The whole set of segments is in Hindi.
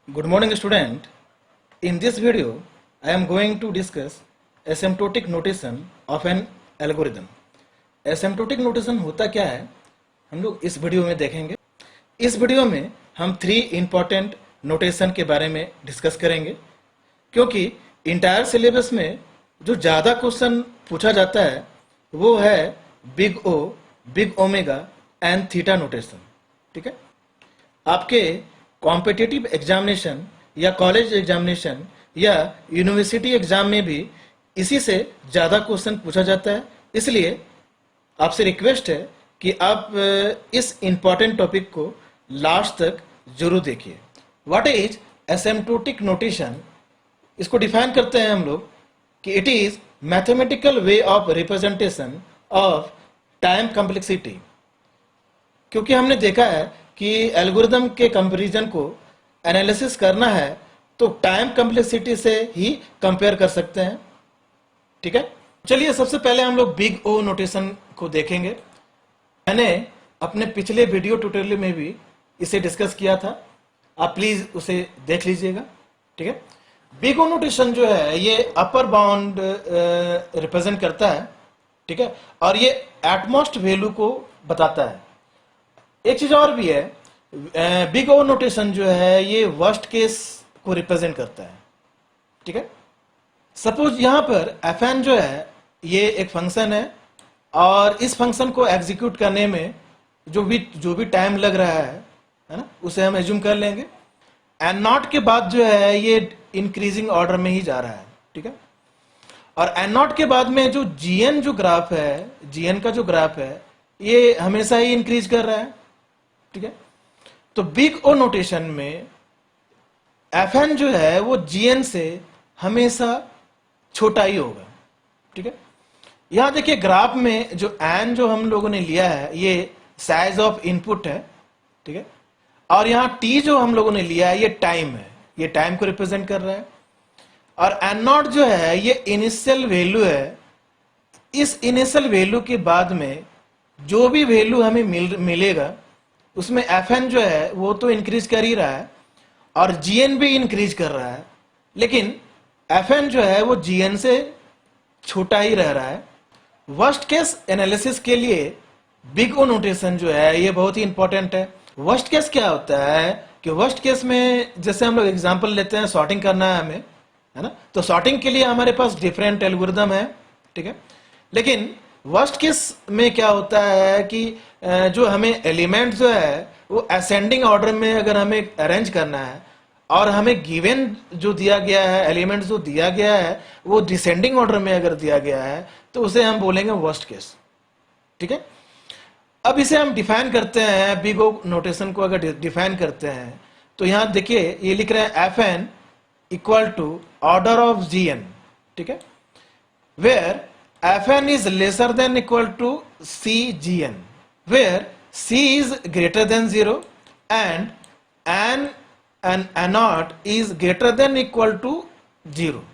Good morning, student. In this video, I am going to discuss asymptotic notation of an algorithm. Asymptotic notation होता क्या है, हम लोग इस वीडियो में देखेंगे. इस वीडियो में हम 3 इम्पॉर्टेंट नोटेशन के बारे में डिस्कस करेंगे, क्योंकि इंटायर सिलेबस में जो ज़्यादा क्वेश्चन पूछा जाता है वो है big O, big omega and theta notation. ठीक है, आपके कॉम्पिटिटिव एग्जामिनेशन या कॉलेज एग्जामिनेशन या यूनिवर्सिटी एग्जाम में भी इसी से ज़्यादा क्वेश्चन पूछा जाता है. इसलिए आपसे रिक्वेस्ट है कि आप इस इम्पॉर्टेंट टॉपिक को लास्ट तक जरूर देखिए. What is asymptotic notation? इसको डिफाइन करते हैं हम लोग कि it is mathematical way of representation of time complexity. क्योंकि हमने देखा है कि एल्गोरिदम के कंपैरिजन को एनालिसिस करना है तो टाइम कॉम्प्लेक्सिटी से ही कंपेयर कर सकते हैं. ठीक है, चलिए सबसे पहले हम लोग बिग ओ नोटेशन को देखेंगे. मैंने अपने पिछले वीडियो ट्यूटोरियल में भी इसे डिस्कस किया था, आप प्लीज उसे देख लीजिएगा. ठीक है, बिग ओ नोटेशन जो है ये अपर बाउंड रिप्रेजेंट करता है. ठीक है, और ये एटमोस्ट वैल्यू को बताता है. एक चीज और भी है, बिग ओ नोटेशन जो है ये वर्स्ट केस को रिप्रेजेंट करता है. ठीक है, सपोज यहां पर एफ एन जो है ये एक फंक्शन है और इस फंक्शन को एग्जीक्यूट करने में जो भी टाइम लग रहा है ना, उसे हम एज्यूम कर लेंगे. एन नॉट के बाद जो है ये इंक्रीजिंग ऑर्डर में ही जा रहा है. ठीक है, और एन नॉट के बाद में जो जीएन जो ग्राफ है, जीएन का जो ग्राफ है ये हमेशा ही इंक्रीज कर रहा है. ठीक है, तो बिग ओ नोटेशन में एफ एन जो है वो जीएन से हमेशा छोटा ही होगा. ठीक है, यहां देखिए ग्राफ में जो एन जो हम लोगों ने लिया है ये साइज ऑफ इनपुट है. ठीक है, और यहां टी जो हम लोगों ने लिया है ये टाइम है, ये टाइम को रिप्रेजेंट कर रहा है. और एन नॉट जो है ये इनिशियल वैल्यू है. इस इनिशियल वैल्यू के बाद में जो भी वैल्यू हमें मिलेगा उसमें एफ एन जो है वो तो इंक्रीज कर ही रहा है और जीएन भी इंक्रीज कर रहा है, लेकिन एफ एन जो है वो जीएन से छोटा ही रह रहा है. वर्स्ट केस एनालिसिस के लिए बिग ओ नोटेशन जो है ये बहुत ही इंपॉर्टेंट है. वर्स्ट केस क्या होता है कि वर्स्ट केस में जैसे हम लोग एग्जांपल लेते हैं, सॉर्टिंग करना है हमें, है ना, तो सॉर्टिंग के लिए हमारे पास डिफरेंट एल्गोरिदम है. ठीक है, लेकिन वर्स्ट केस में क्या होता है कि जो हमें एलिमेंट जो है वो असेंडिंग ऑर्डर में अगर हमें अरेंज करना है और हमें गिवन जो दिया गया है, एलिमेंट जो दिया गया है वो डिसेंडिंग ऑर्डर में अगर दिया गया है तो उसे हम बोलेंगे वर्स्ट केस. ठीक है, अब इसे हम डिफाइन करते हैं, बिग ओ नोटेशन को अगर डिफाइन करते हैं तो यहां देखिए ये लिख रहे हैं F N equal to order of G N. ठीक है, where Fn is lesser than equal to Cgn, where C is greater than 0 and N and N naught is greater than equal to 0.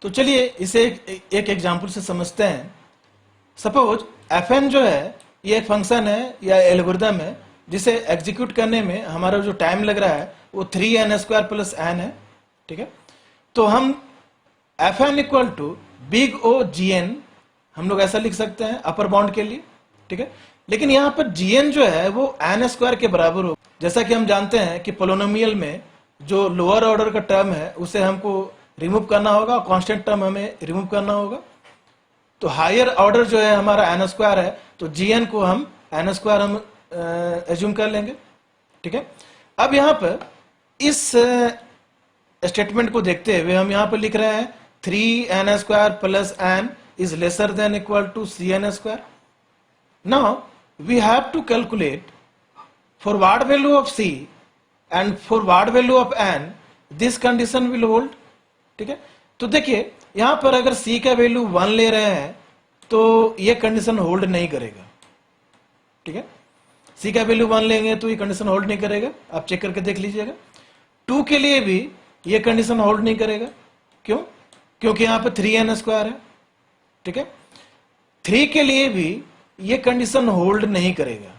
तो चलिए इसे एक एग्जाम्पल से समझते हैं. सपोज Fn जो है ये एक फंक्शन है या एल्गोरिदम है जिसे एग्जीक्यूट करने में हमारा जो टाइम लग रहा है वो 3n² प्लस n है. ठीक है, तो हम Fn equal to big O GN हम लोग ऐसा लिख सकते हैं अपर बाउंड के लिए. ठीक है, लेकिन यहां पर जीएन जो है वो एन स्क्वायर के बराबर हो. जैसा कि हम जानते हैं कि पोलिनोमियल में जो लोअर ऑर्डर का टर्म है उसे हमको रिमूव करना होगा और कांस्टेंट टर्म हमें रिमूव करना होगा. तो हायर ऑर्डर जो है हमारा एन स्क्वायर है, तो जीएन को हम एन स्क्वायर हम एज्यूम कर लेंगे. ठीक है, अब यहां पर इस स्टेटमेंट को देखते हुए हम यहां पर लिख रहे हैं 3n² plus n is lesser than equal to cn². Now we have to calculate for what value of c and for what value of n this condition will hold. ठीक है, तो देखिए यहां पर अगर c का वैल्यू 1 ले रहे हैं तो ये कंडीशन होल्ड नहीं करेगा. ठीक है, c का वैल्यू 1 लेंगे तो ये कंडीशन होल्ड नहीं करेगा, आप चेक करके देख लीजिएगा. 2 के लिए भी ये कंडीशन होल्ड नहीं करेगा. क्यों? क्योंकि यहां पे 3n² है. ठीक है, 3 के लिए भी ये कंडीशन होल्ड नहीं करेगा.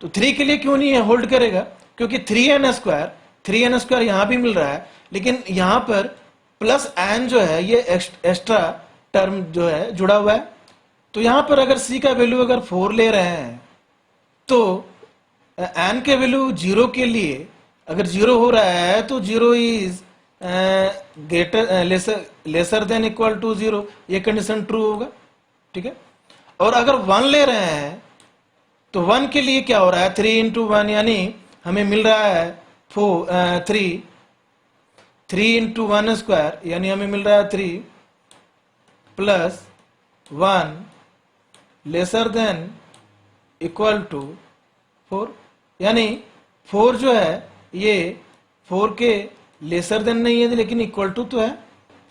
तो 3 के लिए क्यों नहीं होल्ड करेगा? क्योंकि 3n स्क्वायर यहां भी मिल रहा है, लेकिन यहां पर प्लस n जो है ये एक्स्ट्रा टर्म जो है जुड़ा हुआ है। तो यहां पर अगर c का वैल्यू अगर 4 ले रहे हैं तो n के वैल्यू 0 के लिए अगर 0 हो रहा है तो 0 is greater lesser than equal to 0, ये कंडीशन ट्रू होगा। ठीक है, और अगर 1 ले रहे हैं तो 1 के लिए क्या हो रहा है, 3 इंटू 1 यानी हमें मिल रहा है 3 इंटू 1 स्क्वायर यानी हमें मिल रहा है 3 plus 1 lesser than equal to 4, यानी 4 जो है ये 4 के लेसर देन नहीं है लेकिन इक्वल टू तो है।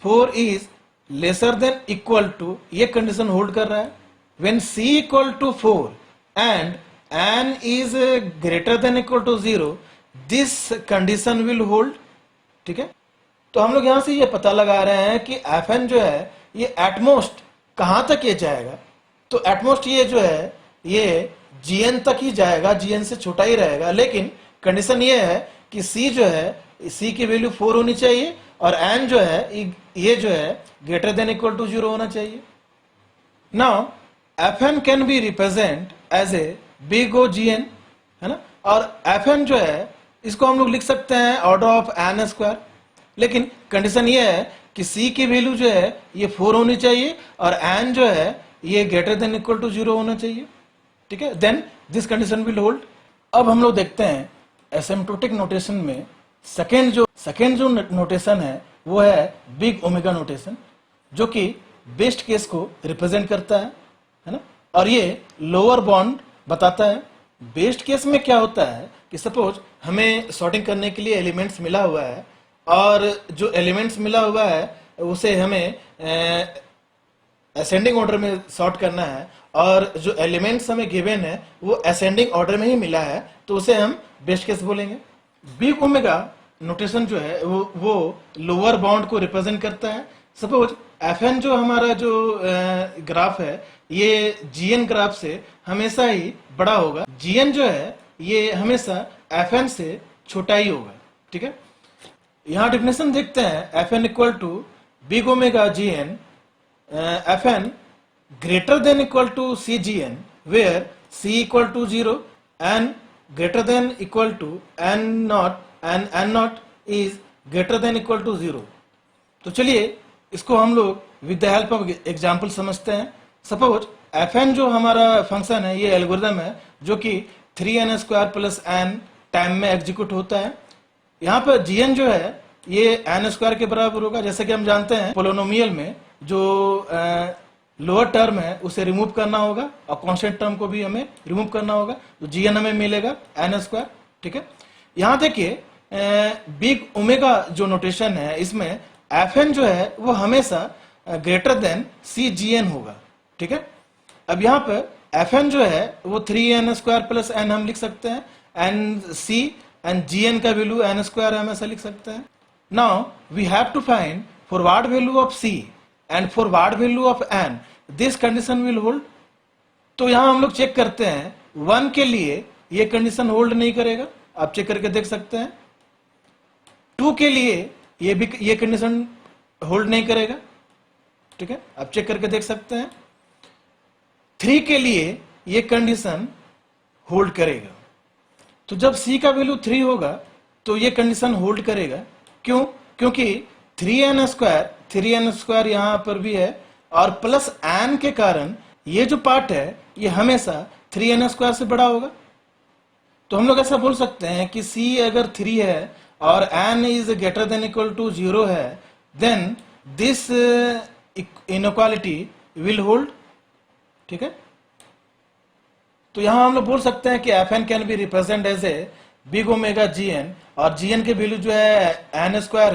4 is lesser than equal to, ये कंडीशन होल्ड कर रहा है। When c equal to 4 and n is greater than equal to 0, this condition will hold. ठीक है, तो हम लोग यहां से ये पता लगा रहे हैं कि fn जो है ये एटमोस्ट कहां तक ये जाएगा। तो एटमोस्ट ये जो है ये gn तक ही जाएगा, gn से छोटा ही रहेगा, लेकिन कंडीशन ये है कि c जो है, c की वैल्यू 4 होनी चाहिए और n जो है ये जो है ग्रेटर देन इक्वल टू 0 होना चाहिए। Now fn can be represent as a big O gn, है ना, और fn जो है इसको हम लोग लिख सकते हैं ऑर्डर ऑफ n स्क्वायर, लेकिन कंडीशन ये है कि c की वैल्यू जो है ये 4 होनी चाहिए और n जो है ये ग्रेटर देन इक्वल टू 0 होना चाहिए। ठीक है, then this condition will hold. अब हम लोग देखते हैं एसिम्प्टोटिक नोटेशन में सेकेंड जो नोटेशन है वो है बिग ओमेगा नोटेशन, जो कि बेस्ट केस को रिप्रेजेंट करता है ना, और ये लोअर बाउंड बताता है। बेस्ट केस में क्या होता है कि सपोज हमें सॉर्टिंग करने के लिए एलिमेंट्स मिला हुआ है और जो एलिमेंट्स मिला हुआ है उसे हमें असेंडिंग ऑर्डर में सॉर्ट करना है और जो एलिमेंट्स हमें गिवन है वो असेंडिंग ऑर्डर में ही मिला है, तो उसे हम बेस्ट केस बोलेंगे। बिग ओमेगा नोटेशन जो है वो लोअर बाउंड को रिप्रेजेंट करता है। सपोज fn जो हमारा जो ग्राफ है ये gn ग्राफ से हमेशा ही बड़ा होगा, gn जो है ये हमेशा fn से छोटा ही होगा। ठीक है, यहां डेफिनेशन देखते हैं fn equal to big omega gn fn greater than equal to cgn where c equal to 0 and greater than equal to n naught and n naught is greater than equal to 0। तो चलिए इसको हम लोग with the help of example समझते हैं। सपोज fn जो हमारा फंक्शन है ये एल्गोरिदम है जो कि 3n square plus n time में एग्जीक्यूट होता है। यहाँ पर gn जो है ये n स्क्वायर के बराबर होगा। जैसे कि हम जानते हैं पोलिनोमियल में जो लोअर टर्म है उसे रिमूव करना होगा और कांस्टेंट टर्म को भी हमें रिमूव करना होगा, तो gn हमें मिलेगा n स्क्वायर। ठीक है, यहाँ देखिए बिग ओमेगा जो नोटेशन है इसमें fn जो है वो हमेशा ग्रेटर देन cgn होगा। ठीक है, अब यहाँ पर fn जो है वो 3n स्क्वायर प्लस n हम लिख सकते हैं, एंड c एंड gn का वैल्यू n स्क्वायर हम ऐसा लिख सकते हैं। Now we have to find forward value of c and forward value of n, this condition will hold. तो यहां हम लोग चेक करते हैं 1 के लिए ये कंडीशन होल्ड नहीं करेगा, आप चेक करके देख सकते हैं। 2 के लिए ये कंडीशन होल्ड नहीं करेगा। ठीक है, आप चेक करके देख सकते हैं। 3 के लिए ये कंडीशन होल्ड करेगा। तो जब c का वैल्यू 3 होगा तो ये कंडीशन होल्ड करेगा। क्यों? क्योंकि 3n स्क्वायर यहां पर भी है और प्लस n के कारण ये जो पार्ट है ये हमेशा 3n स्क्वायर से बड़ा होगा। तो हम लोग ऐसा बोल सकते हैं कि c अगर 3 है और n is greater than equal to 0 है, then this inequality will hold. ठीक है, तो यहां हम लोग बोल सकते हैं कि fn can be represent as a big omega gn, और gn के वैल्यू जो है n स्क्वायर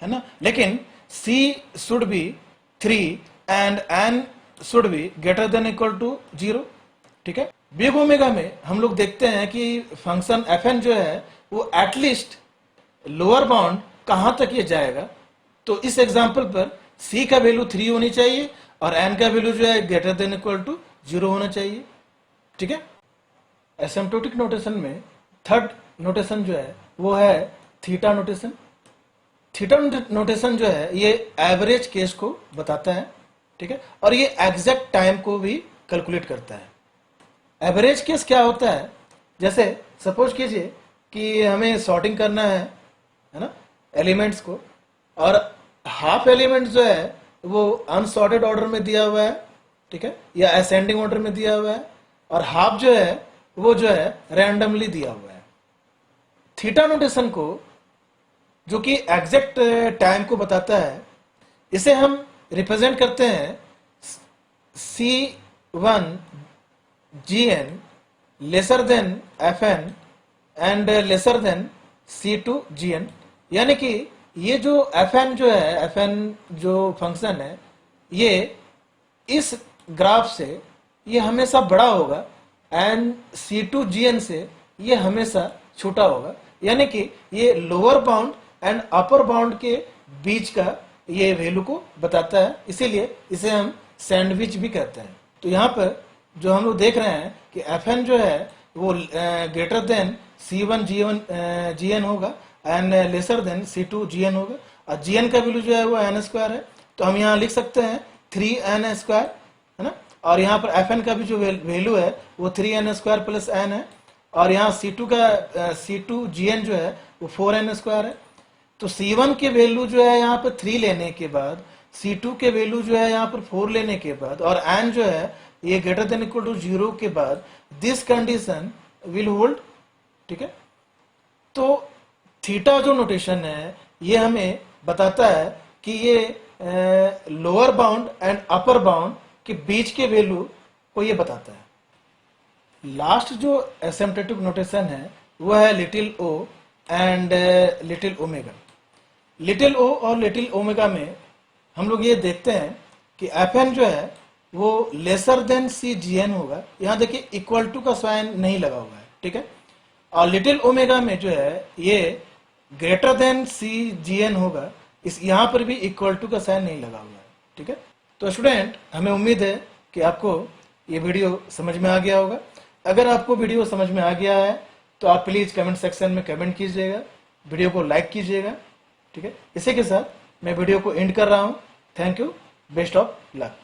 है ना, लेकिन c should be 3 and n should be greater than equal to 0। ठीक है, बिग ओमेगा में हम लोग देखते हैं कि फंक्शन fn जो है वो एटलीस्ट लोअर बाउंड कहां तक ये जाएगा। तो इस एग्जांपल पर c का वैल्यू 3 होनी चाहिए और n का वैल्यू जो है ग्रेटर देन इक्वल टू 0 होना चाहिए। ठीक है, एसिम्प्टोटिक नोटेशन में थर्ड नोटेशन जो है वो है थीटा नोटेशन। थीटा नोटेशन जो है ये एवरेज केस को बताता है, ठीक है, और ये एग्जैक्ट टाइम को भी कैलकुलेट करता है। एवरेज केस क्या होता है, जैसे सपोज कीजिए कि हमें सॉर्टिंग करना है ना, एलिमेंट्स को, और हाफ एलिमेंट जो है वो अनसॉर्टेड ऑर्डर में दिया हुआ है, ठीक है, या असेंडिंग ऑर्डर में दिया हुआ है, और हाफ जो है वो जो है रैंडमली दिया हुआ है। थीटा नोटेशन को, जो कि एग्जैक्ट टाइम को बताता है, इसे हम रिप्रेजेंट करते हैं C1 GN lesser than FN and lesser than C2 GN। यानी कि ये जो FN जो है, FN जो फंक्शन है, ये इस ग्राफ से ये हमेशा बड़ा होगा एंड C2 GN से ये हमेशा छोटा होगा। यानी कि ये lower bound and upper bound के बीच का ये वैल्यू को बताता है, इसीलिए इसे हम सैंडविच भी कहते हैं। तो यहाँ पर जो हम लोग देख रहे हैं कि FN जो है वो ग्रेटर देन C1 GN होगा and lesser than C2 GN होगा, और GN का वैल्यू जो है वो n स्क्वायर है, तो हम यहाँ लिख सकते हैं 3n स्क्वायर, है ना, और यहाँ पर FN का भी जो वैल्यू है वो 3n स्क्वायर प्लस n है, और यहाँ C2 GN जो है वो 4n स्क्वायर है। तो C1 के वैल्यू जो है यहाँ पर 3 लेने के बाद, C2 के वैल्यू जो है यहाँ पर 4 लेने के बाद, और n जो है ये ग्रेटर देन इक्वल टू 0 के बाद, दिस कंडीशन विल होल्ड, ठीक है। तो थीटा जो नोटेशन है ये हमें बताता है कि ये lower bound and upper bound के बीच के वैल्यू को ये बताता है। लास्ट जो एसिम्प्टोटिक नोटेशन है वो है little o and little omega. Little o और लिटिल ओमेगा में हम लोग ये देखते हैं कि FN जो है वो लेसर देन CGN होगा। यहाँ देखिए इक्वल टू का साइन नहीं लगा हुआ है, ठीक है, और लिटिल ओमेगा में जो है ये ग्रेटर देन CGN होगा, इस यहाँ पर भी इक्वल टू का साइन नहीं लगा हुआ है, ठीक है। तो स्टूडेंट, हमें उम्मीद है कि आपको ये वीडियो समझ में आ गया होगा। अगर आपको वीडियो समझ में आ गया है तो आप प्लीज़ कमेंट सेक्शन में कमेंट कीजिएगा, वीडियो को लाइक कीजिएगा, ठीक है। इसी के साथ मैं वीडियो को एंड कर रहा हूँ। Thank you, best of luck.